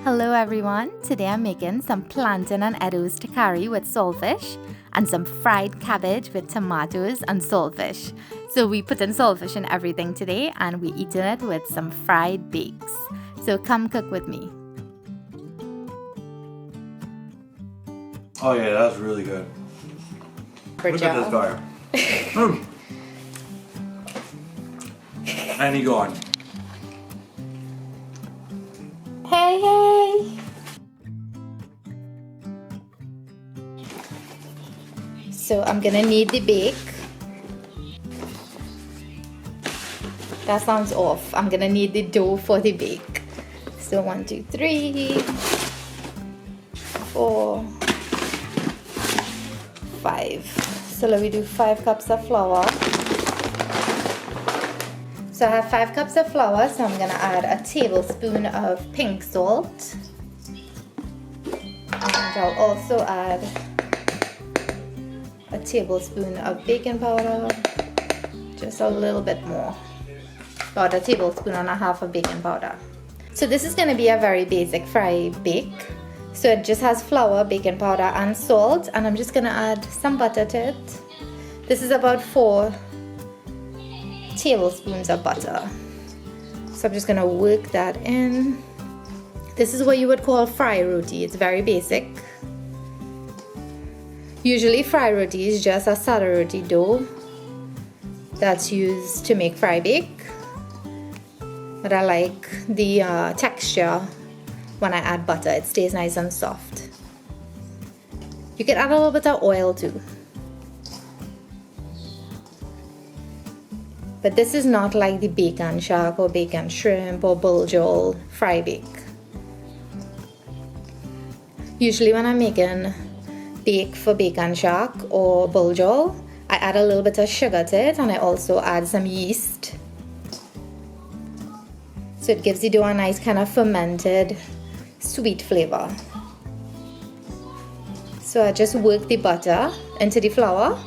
Hello everyone, today I'm making some plantain-and-eddoes takari with saltfish and some fried cabbage with tomatoes and saltfish. So we put in saltfish in everything today and we eating it with some fried bakes. So come cook with me. Oh yeah, that's really good. Look at this guy. And he gone. Hey! So I'm gonna knead the bake. That sounds off. I'm gonna knead the dough for the bake. So 1, 2, 3, 4, 5. So let me do 5 cups of flour. So I have 5 cups of flour, so I'm gonna add a tablespoon of pink salt. And I'll also add a tablespoon of baking powder, just a little bit more, about a tablespoon and a half of baking powder. So this is gonna be a very basic fry bake. So it just has flour, baking powder, and salt, and I'm just gonna add some butter to it. This is about 4 tablespoons of butter. So I'm just gonna work that in. This is what you would call fry roti. It's very basic. Usually fry roti is just a sada roti dough that's used to make fry bake. But I like the texture when I add butter. It stays nice and soft. You can add a little bit of oil too. But this is not like the bacon shark or bacon shrimp or bulldog fry bake. Usually when I'm making bake for bacon shark or bulldog, I add a little bit of sugar to it, and I also add some yeast. So it gives the dough a nice kind of fermented sweet flavor. So I just work the butter into the flour.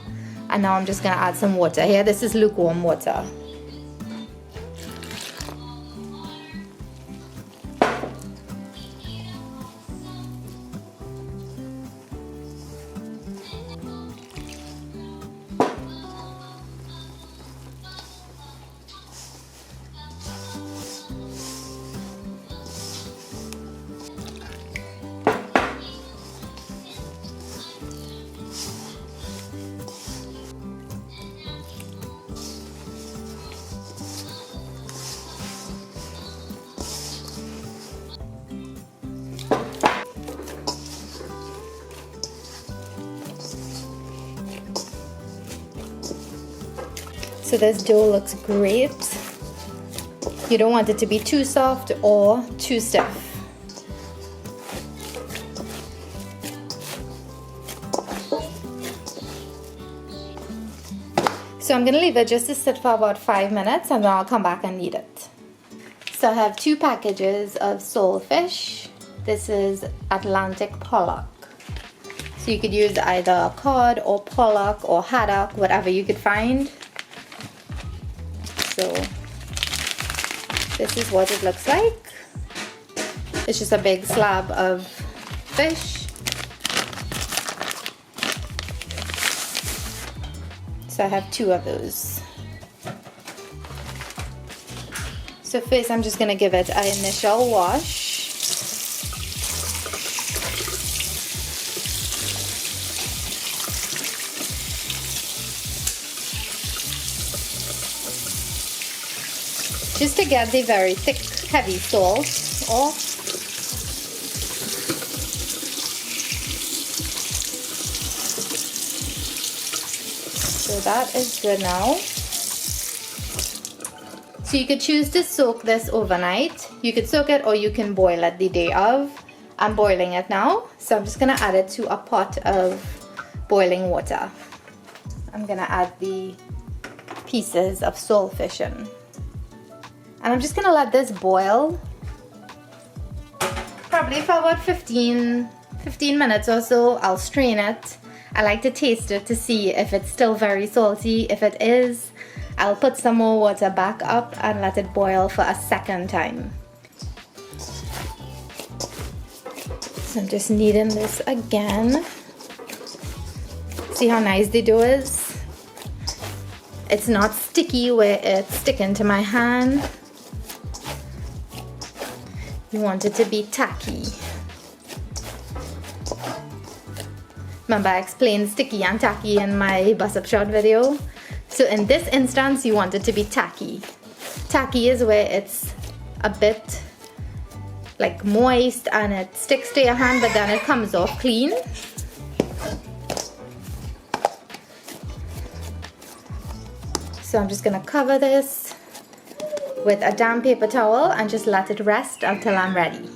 And now I'm just gonna add some water here. This is lukewarm water. So this dough looks great. You don't want it to be too soft or too stiff. So I'm gonna leave it just to sit for about 5 minutes and then I'll come back and knead it. So I have 2 packages of saltfish. This is Atlantic pollock. So you could use either cod or pollock or haddock, whatever you could find. So this is what it looks like. It's just a big slab of fish. So I have 2 of those. So first I'm just gonna give it an initial wash. Just to get the very thick, heavy salt off. So that is good now. So you could choose to soak this overnight. You could soak it or you can boil it the day of. I'm boiling it now, so I'm just gonna add it to a pot of boiling water. I'm gonna add the pieces of saltfish in. And I'm just gonna let this boil probably for about 15 minutes or so. I'll strain it. I like to taste it to see if it's still very salty. If it is, I'll put some more water back up and let it boil for a second time. So I'm just kneading this again. See how nice the dough is? It's not sticky where it's sticking to my hand. You want it to be tacky. Remember, I explained sticky and tacky in my bus up short video. So in this instance, you want it to be tacky. Tacky is where it's a bit like moist and it sticks to your hand, but then it comes off clean. So I'm just gonna cover this with a damp paper towel and just let it rest until I'm ready.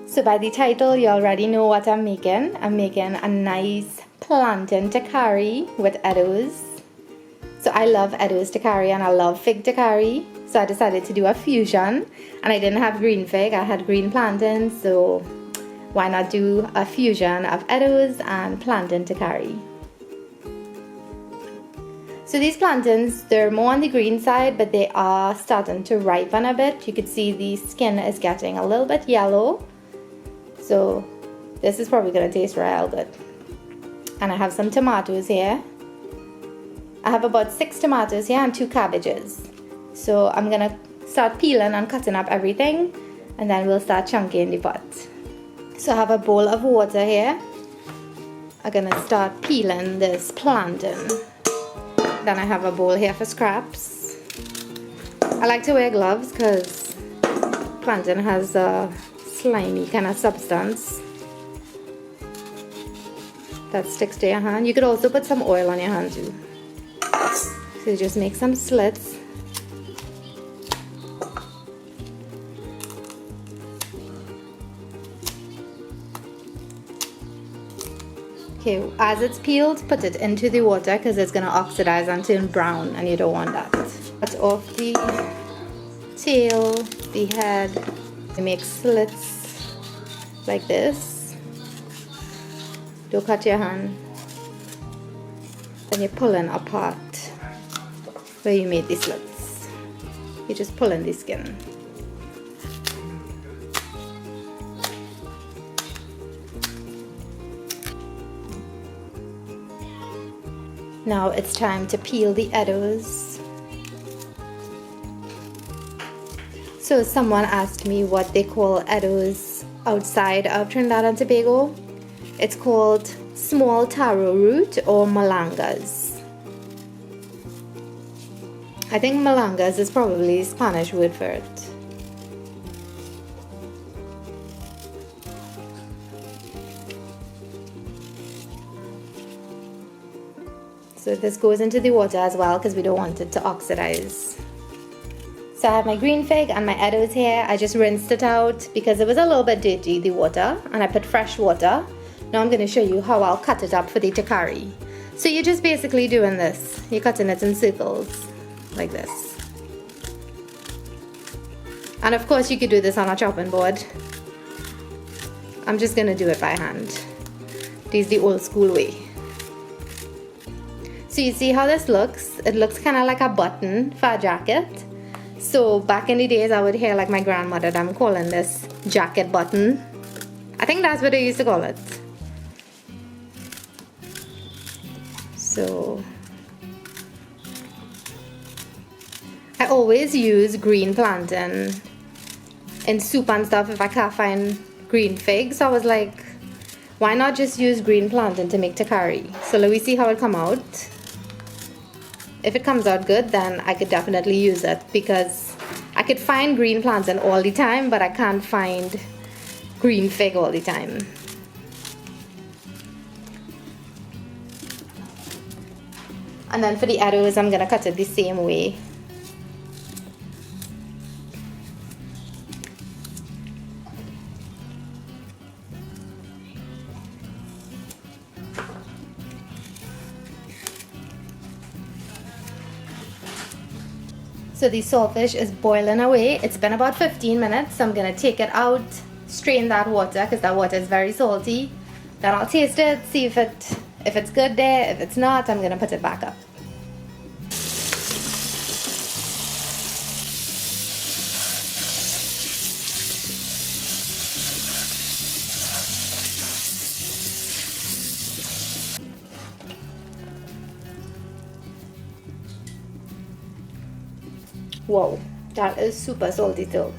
So by the title, you already know what I'm making. I'm making a nice plantain takari with eddoes. So I love eddoes takari and I love fig takari. So I decided to do a fusion, and I didn't have green fig, I had green plantains, so why not do a fusion of eddoes and plantain takari. So these plantains, they're more on the green side, but they are starting to ripen a bit. You can see the skin is getting a little bit yellow. So this is probably gonna taste real good. And I have some tomatoes here. I have about 6 tomatoes here and 2 cabbages. So I'm gonna start peeling and cutting up everything, and then we'll start chunking the pot. So I have a bowl of water here. I'm gonna start peeling this plantain. Then I have a bowl here for scraps. I like to wear gloves because plantain has a slimy kind of substance that sticks to your hand. You could also put some oil on your hand too. So you just make some slits. Okay, as it's peeled, put it into the water because it's gonna oxidize and turn brown, and you don't want that. Cut off the tail, the head. You make slits like this. Don't cut your hand. Then you're pulling apart where you made the slits. You're just pulling the skin. Now it's time to peel the eddoes. So someone asked me what they call eddoes outside of Trinidad and Tobago. It's called small taro root or malangas. I think malangas is probably the Spanish word for it. So this goes into the water as well because we don't want it to oxidize. So I have my green fig and my eddoes here. I just rinsed it out because it was a little bit dirty, the water, and I put fresh water. Now I'm going to show you how I'll cut it up for the takari. So you're just basically doing this. You're cutting it in circles like this. And of course you could do this on a chopping board. I'm just going to do it by hand. This is the old school way. So you see how this looks? It looks kind of like a button for a jacket. So back in the days I would hear like my grandmother them calling this jacket button. I think that's what they used to call it. So I always use green plantain in soup and stuff if I can't find green figs. So I was like, why not just use green plantain to make takari? So let me see how it come out. If it comes out good, then I could definitely use it because I could find green plantain all the time, but I can't find green fig all the time. And then for the eddoes, I'm gonna cut it the same way. So the saltfish is boiling away. It's been about 15 minutes. So I'm gonna take it out, strain that water because that water is very salty. Then I'll taste it, see if it's good there. If it's not, I'm gonna put it back up. Whoa, that is super salty too.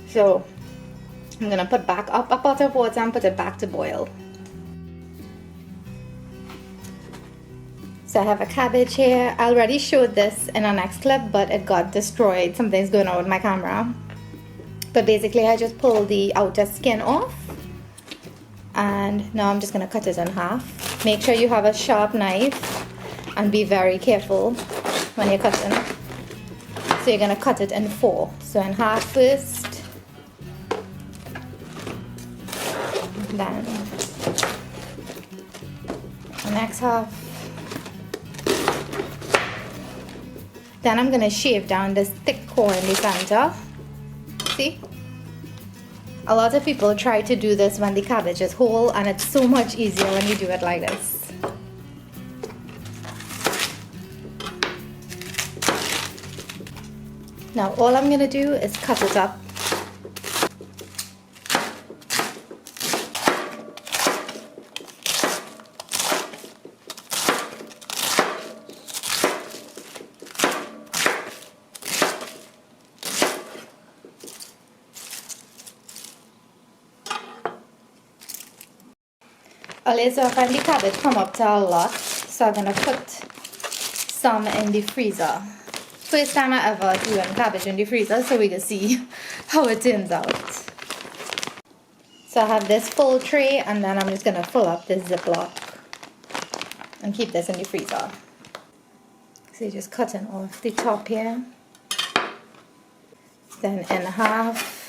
So I'm gonna put back up a pot of water and put it back to boil. So I have a cabbage here. I already showed this in our next clip, but it got destroyed. Something's going on with my camera. But basically I just pulled the outer skin off. And now I'm just gonna cut it in half. Make sure you have a sharp knife and be very careful when you're cutting. So you're gonna cut it in 4. So in half first. Then the next half. Then I'm gonna shave down this thick core in the center. See? A lot of people try to do this when the cabbage is whole, and it's so much easier when you do it like this. Now all I'm gonna do is cut it up. Okay, so I find the cabbage come up to a lot, so I'm gonna put some in the freezer. First time I ever threw in cabbage in the freezer, so we can see how it turns out. So I have this full tray, and then I'm just gonna fill up this Ziploc and keep this in the freezer. So you're just cutting off the top here, then in half.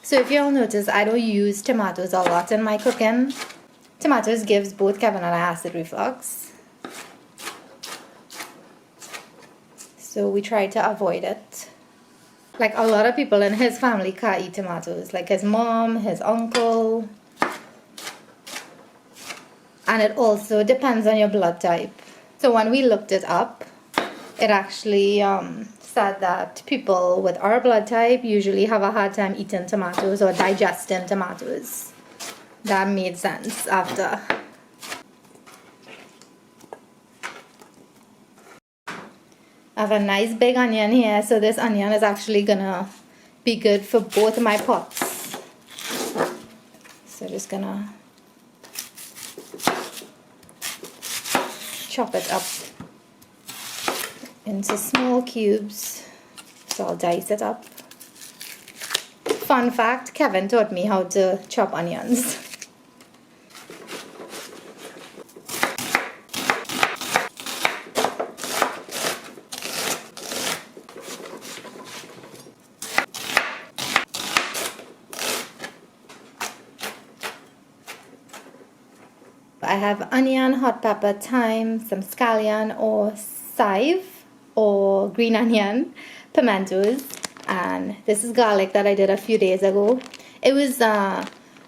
So if you all notice, I don't use tomatoes a lot in my cooking. Tomatoes gives both Kevin and I acid reflux. So we try to avoid it. Like a lot of people in his family can't eat tomatoes. Like his mom, his uncle. And it also depends on your blood type. So when we looked it up, it actually said that people with our blood type usually have a hard time eating tomatoes or digesting tomatoes. That made sense after. I have a nice big onion here, so this onion is actually gonna be good for both of my pots. So just gonna chop it up into small cubes, so I'll dice it up. Fun fact, Kevin taught me how to chop onions. I have onion, hot pepper, thyme, some scallion or chive, or green onion, pimentos, and this is garlic that I did a few days ago. It was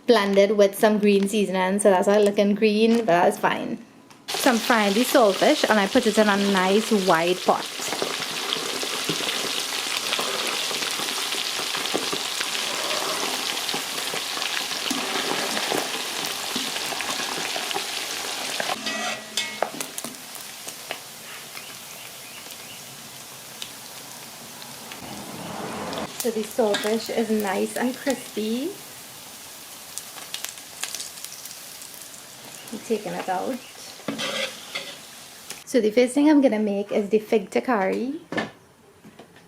blended with some green seasoning, so that's why it's looking green, but that's fine. So I'm frying the saltfish, and I put it in a nice wide pot. So the saltfish is nice and crispy. I'm taking it out. So the first thing I'm gonna make is the fig takari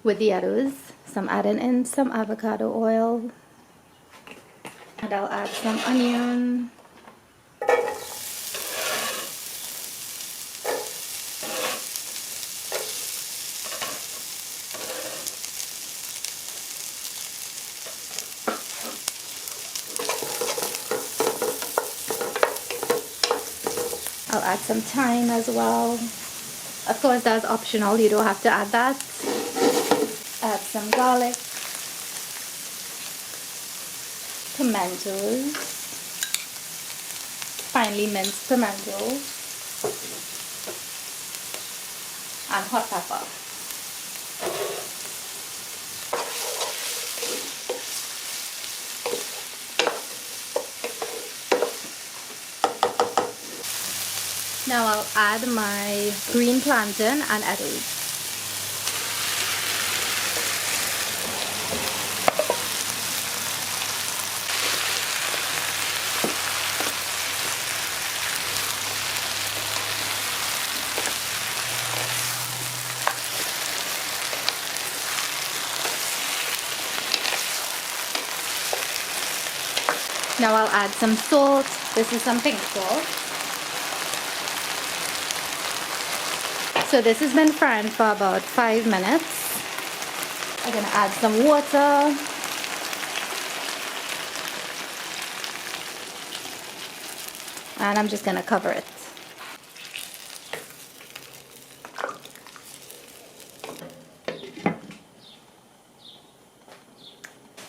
with the eddoes. So I'm adding in some avocado oil, and I'll add some onion. I'll add some thyme as well. Of course, that's optional, you don't have to add that. Add some garlic, pimentos, finely minced pimentos, and hot pepper. Now I'll add my green plantain and eddoes. Now I'll add some salt. This is some pink salt. So this has been frying for about 5 minutes. I'm gonna add some water. And I'm just gonna cover it.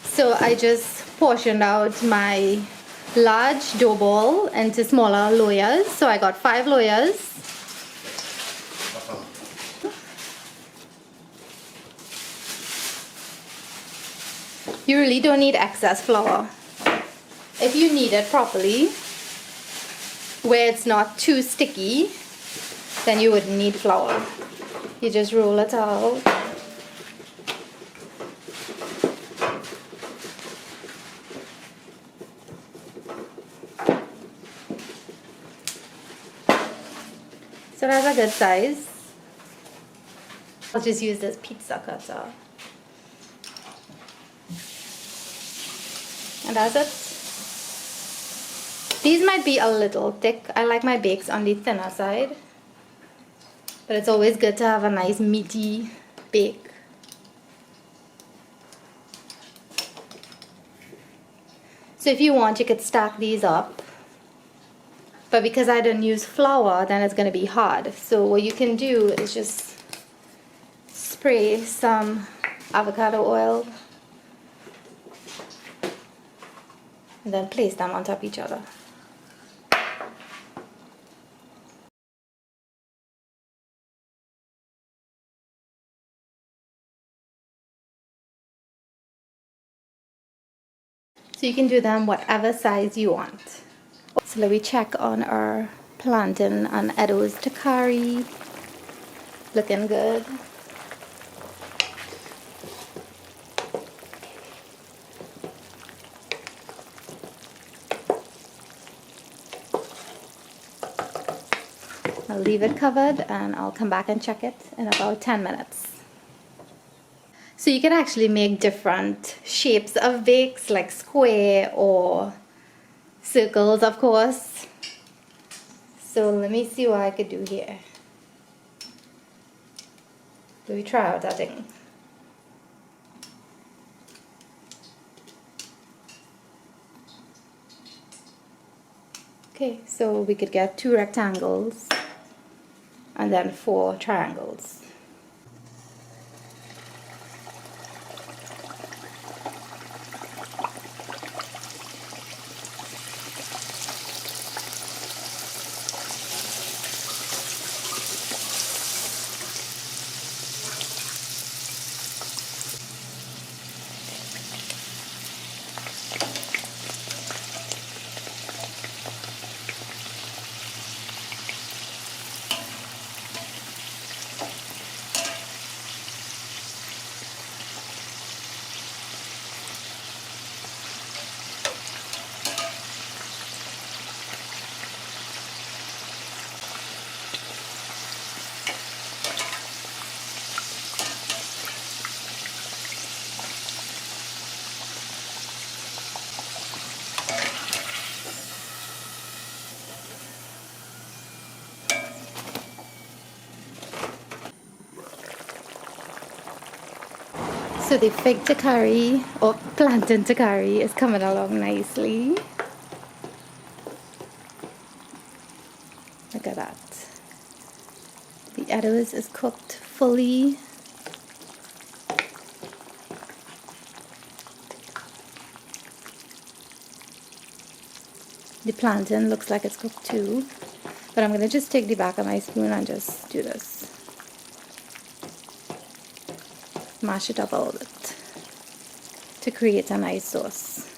So I just portioned out my large dough ball into smaller layers. So I got 5 layers. You really don't need excess flour. If you knead it properly, where it's not too sticky, then you wouldn't need flour. You just roll it out. So that's a good size. I'll just use this pizza cutter. And that's it. These might be a little thick. I like my bakes on the thinner side. But it's always good to have a nice meaty bake. So if you want, you could stack these up. But because I didn't use flour, then it's going to be hard. So what you can do is just spray some avocado oil and then place them on top of each other. So you can do them whatever size you want. So let me check on our plantain and eddoes Takari. Looking good. I'll leave it covered and I'll come back and check it in about 10 minutes. So you can actually make different shapes of bakes, like square or circles, of course. So let me see what I could do here. Let me try out that thing. Okay, so we could get 2 rectangles and then 4 triangles. So the fig Takari or plantain Takari is coming along nicely. Look at that. The eddoes is cooked fully. The plantain looks like it's cooked too. But I'm going to just take the back of my spoon and just do this. Mash it up a little bit to create a nice sauce.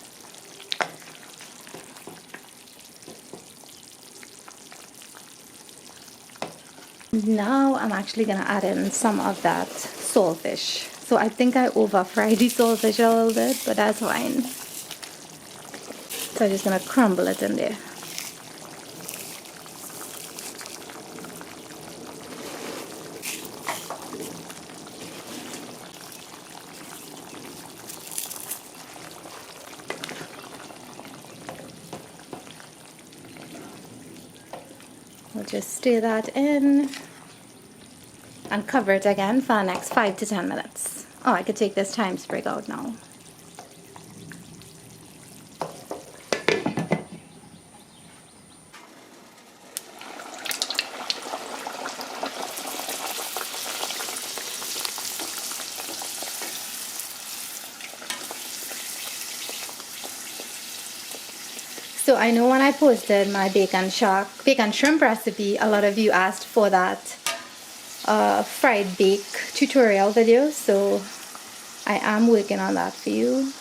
Now I'm actually gonna add in some of that saltfish. So I think I over fried the saltfish a little bit, but that's fine. So I'm just gonna crumble it in there. We'll just stir that in and cover it again for the next 5 to 10 minutes. Oh, I could take this thyme sprig out now. So I know when I posted my bacon shrimp recipe, a lot of you asked for that fried bake tutorial video, so I am working on that for you.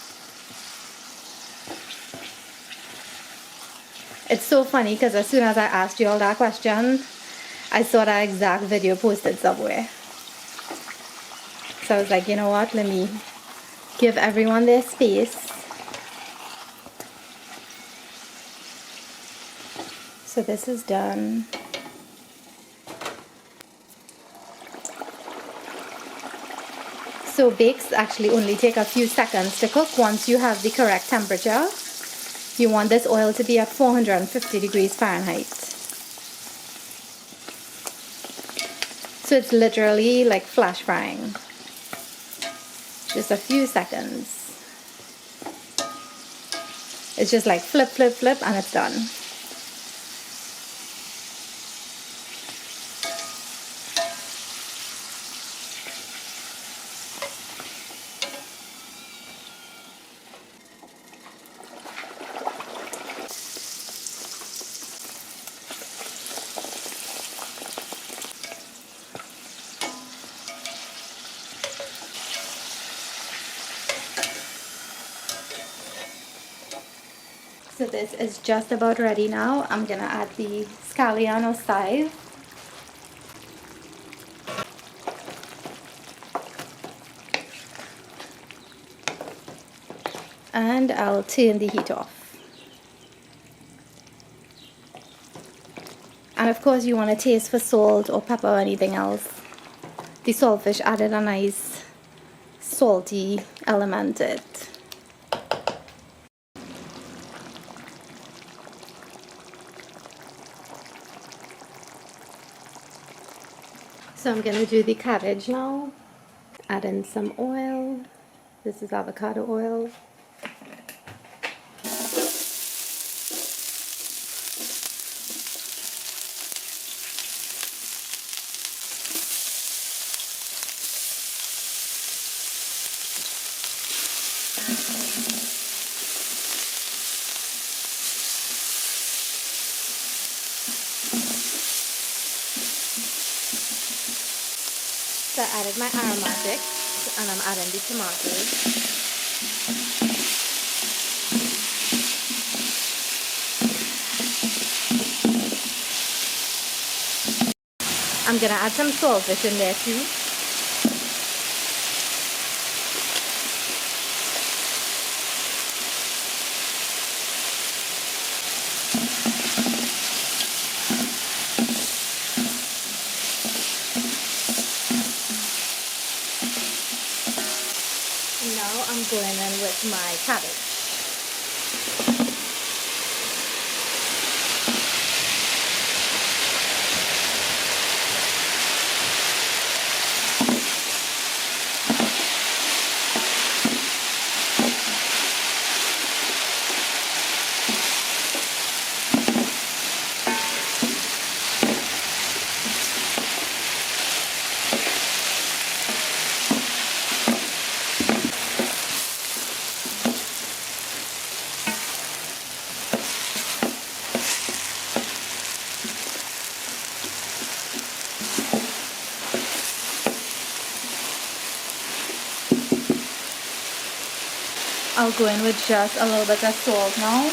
It's so funny because as soon as I asked you all that question, I saw that exact video posted somewhere. So I was like, you know what, let me give everyone their space. So this is done. So bakes actually only take a few seconds to cook once you have the correct temperature. You want this oil to be at 450 degrees Fahrenheit. So it's literally like flash frying. Just a few seconds. It's just like flip, flip, flip, and it's done. So this is just about ready now. I'm gonna add the scallion or chive. And I'll turn the heat off. And of course you want to taste for salt or pepper or anything else. The saltfish added a nice salty element to it. So I'm gonna do the cabbage now. Add in some oil. This is avocado oil. So I added my aromatics and I'm adding the tomatoes. I'm gonna add some saltfish in there too. Now I'm going in with my cabbage. I'll go in with just a little bit of salt now.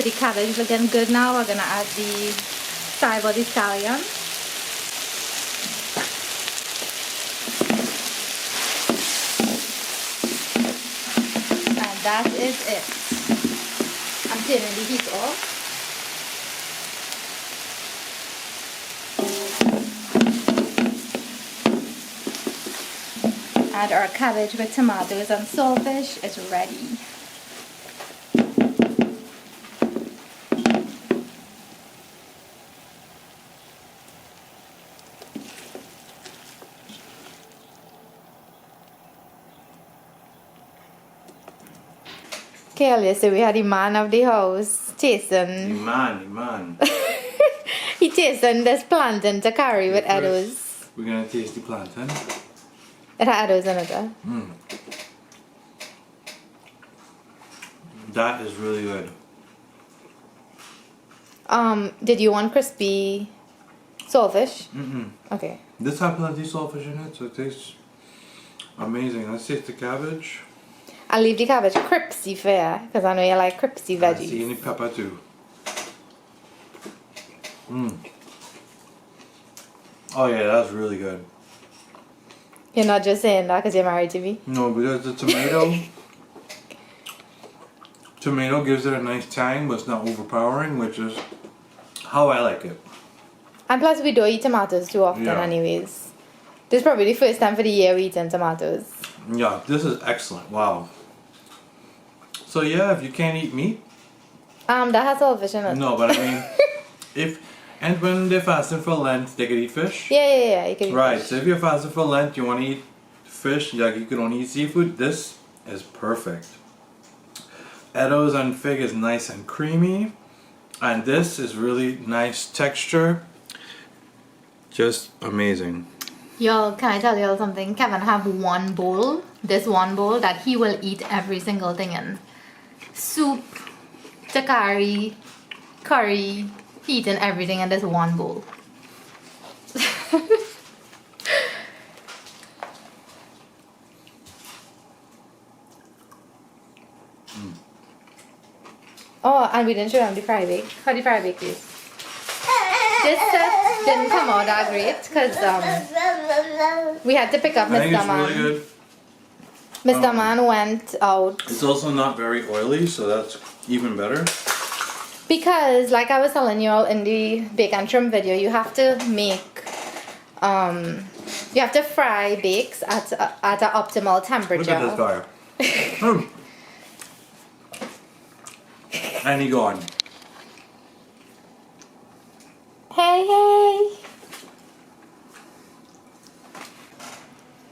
the cabbage looking good now, we're gonna add the chive or the scallion. And that is it. I'm turning the heat off. And our cabbage with tomatoes and saltfish is ready. Okay, so we had the man of the house tasting. The man. He tasting this plantain Takari with eddoes. We're gonna taste the plantain. It had eddoes in it. That is really good. Did you want crispy saltfish? Okay. This has plenty of saltfish in it, so it tastes amazing. Let's taste the cabbage. I'll leave the cabbage crispy for you, because I know you like crispy I veggies. see any pepper too. Oh yeah, that's really good. You're not just saying that because you're married to me? No, because the tomato gives it a nice tang, but it's not overpowering, which is how I like it. And plus we don't eat tomatoes too often anyways. This is probably the first time for the year we're eating tomatoes. Yeah, this is excellent. Wow. So yeah, if you can't eat meat. That has saltfish in it. No, but I mean, and when they're fasting for Lent, they can eat fish. Yeah, you can eat Right, fish. so if you're fasting for Lent, you want to eat fish, like you can only eat seafood, this is perfect. Eddoes and fig is nice and creamy, and this is really nice texture. Just amazing. Y'all, can I tell y'all something? Kevin have one bowl, this one bowl that he will eat every single thing in. Soup, takari, curry, he eating everything in this one bowl. Oh, and we didn't show him the fry bake. How the fry bake is? This set didn't come out that great because we had to pick up I think Mr. it's Man. really good. Mr. Man went out. It's also not very oily, so that's even better. Because, like I was telling you all in the bacon trim video, you have to make, you have to fry bakes at an optimal temperature. Look at this guy. And he gone. Hey!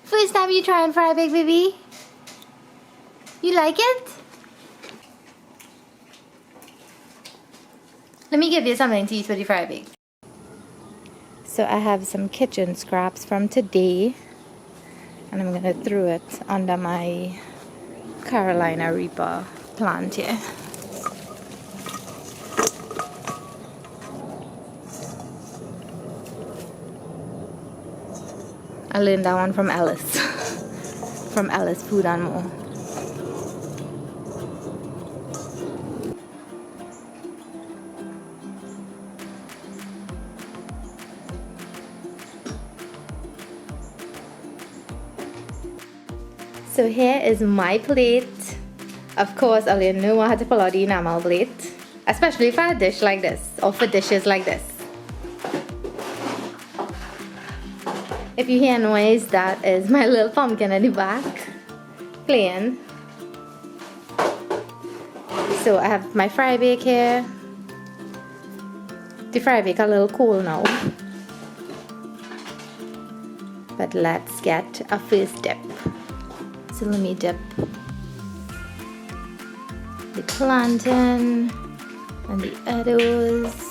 First time you try and fry bake, baby? You like it? Let me give you something to eat for the fry bake. So I have some kitchen scraps from today, and I'm gonna throw it under my Carolina Reaper plant here. I learned that one from Ellis. From Ellis Food and More. So here is my plate. Of course, I didn't know how to pull out the enamel plate, especially for a dish like this, or for dishes like this. If you hear noise, that is my little pumpkin in the back playing. So I have my fry bake here. The fry bake a little cool now. But let's get a first dip. So let me dip the plantain and the eddoes.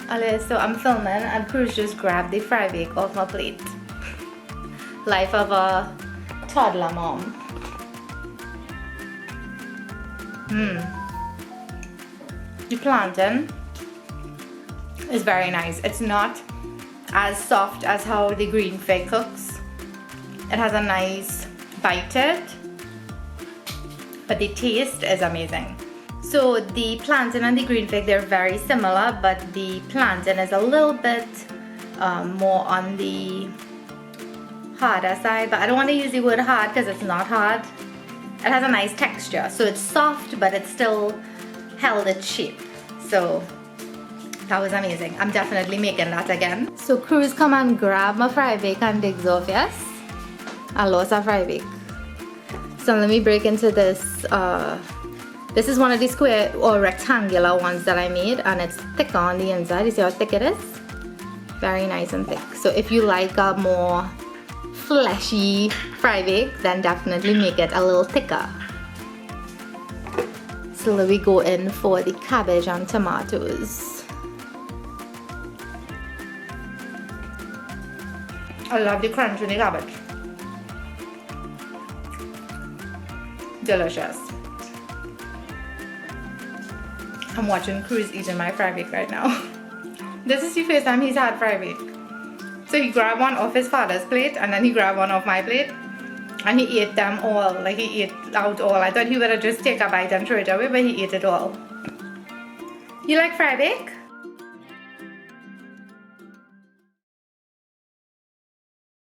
Okay, so I'm filming and Cruz just grabbed the fry bake off my plate. Life of a toddler mom. The plantain is very nice. It's not as soft as how the green fig cooks. It has a nice bite to it. but the taste is amazing. So the plantain and the green fig, they're very similar, but the plantain is a little bit more on the harder side, but I don't want to use the word hard because it's not hard. It has a nice texture, so it's soft, but it still held its shape. So that was amazing. I'm definitely making that again. So crews, come and grab my fry bake and digs off, yes? I lost a fry bake. So let me break into this. This is one of the square or rectangular ones that I made, and it's thicker on the inside. You see how thick it is? Very nice and thick. So if you like a more fleshy fry bake, then definitely make it a little thicker. So let me go in for the cabbage and tomatoes. I love the crunch in the cabbage. Delicious. I'm watching Cruz eating my fry bake right now. This is the first time he's had fry bake. So he grabbed one off his father's plate and then he grabbed one off my plate. And he ate them all, like he ate out all. I thought he would have just take a bite and throw it away, but he ate it all. You like fry bake?